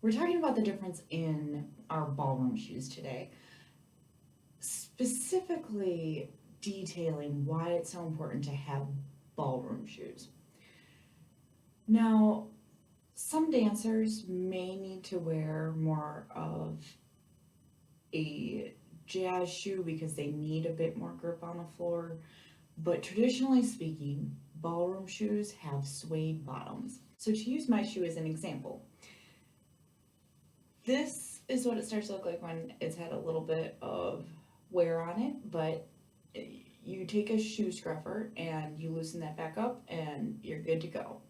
We're talking about the difference in our ballroom shoes today, specifically detailing why it's so important to have ballroom shoes. Now, some dancers may need to wear more of a jazz shoe because they need a bit more grip on the floor, but traditionally speaking, ballroom shoes have suede bottoms. So, to use my shoe as an example, this is what it starts to look like when it's had a little bit of wear on it, but you take a shoe scruffer and you loosen that back up and you're good to go.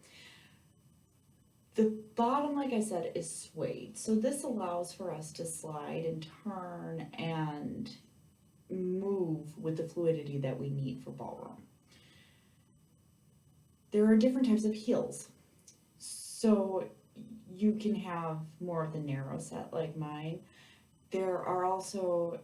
The bottom, like I said, is suede, so this allows for us to slide and turn and move with the fluidity that we need for ballroom. There are different types of heels, so you can have more of the narrow set like mine. There are also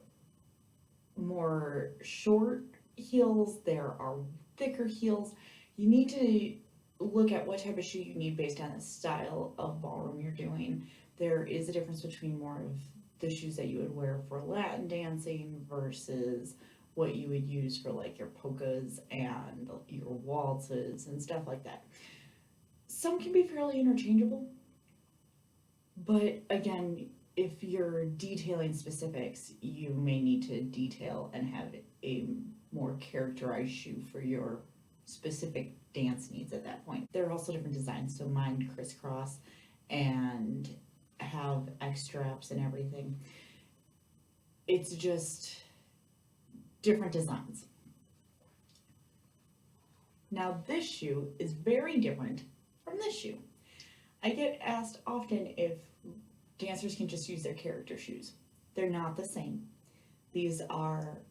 more short heels, there are thicker heels. You need to look at what type of shoe you need based on the style of ballroom you're doing. There is a difference between more of the shoes that you would wear for Latin dancing versus what you would use for like your polkas and your waltzes and stuff like that. Some can be fairly interchangeable, but again, if you're detailing specifics, you may need to detail and have a more characterized shoe for your specific dance needs at that point. There are also different designs, so mine crisscross and have X straps and everything. It's just different designs. Now this shoe is very different from this shoe. I get asked often if dancers can just use their character shoes. They're not the same. These are,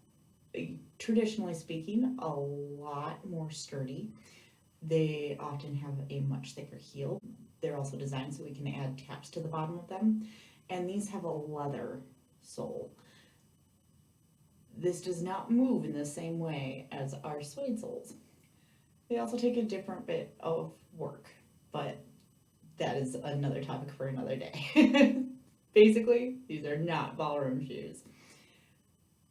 traditionally speaking, a lot more sturdy. They often have a much thicker heel. They're also designed so we can add taps to the bottom of them. And these have a leather sole. This does not move in the same way as our suede soles. They also take a different bit of work, but that is another topic for another day. Basically, these are not ballroom shoes.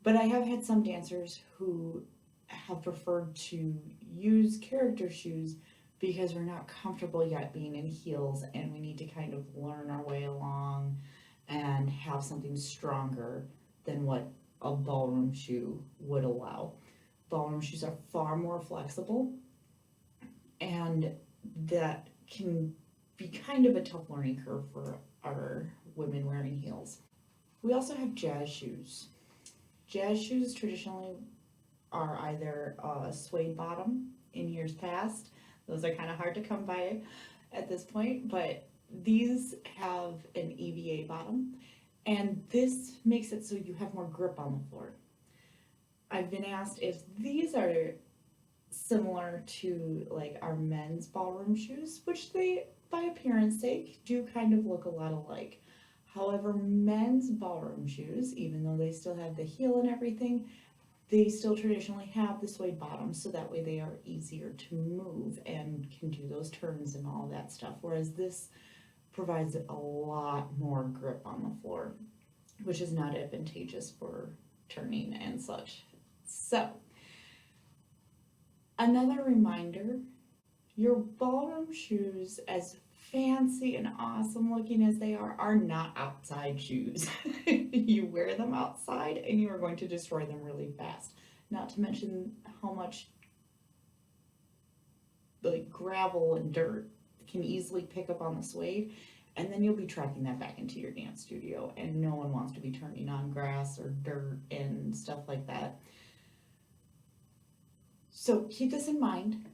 But I have had some dancers who have preferred to use character shoes because we're not comfortable yet being in heels and we need to kind of learn our way along and have something stronger than what a ballroom shoe would allow. Ballroom shoes are far more flexible, and that can be kind of a tough learning curve for our women wearing heels. We also have jazz shoes. Jazz shoes traditionally are either a suede bottom in years past. Those are kind of hard to come by at this point, but these have an EVA bottom, and this makes it so you have more grip on the floor. I've been asked if these are similar to like our men's ballroom shoes, which they, by appearance sake, do kind of look a lot alike. However, men's ballroom shoes, even though they still have the heel and everything, they still traditionally have the suede bottom, so that way they are easier to move and can do those turns and all that stuff. Whereas this provides a lot more grip on the floor, which is not advantageous for turning and such. So, another reminder, your ballroom shoes, as fancy and awesome looking as they are not outside shoes. You wear them outside and you are going to destroy them really fast. Not to mention how much like gravel and dirt can easily pick up on the suede, and then you'll be tracking that back into your dance studio, and no one wants to be turning on grass or dirt and stuff like that. So keep this in mind.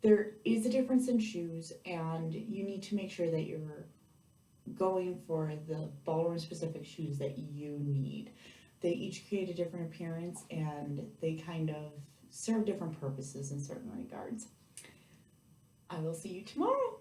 There is a difference in shoes, and you need to make sure that you're going for the ballroom specific shoes that you need. They each create a different appearance and they kind of serve different purposes in certain regards. I will see you tomorrow.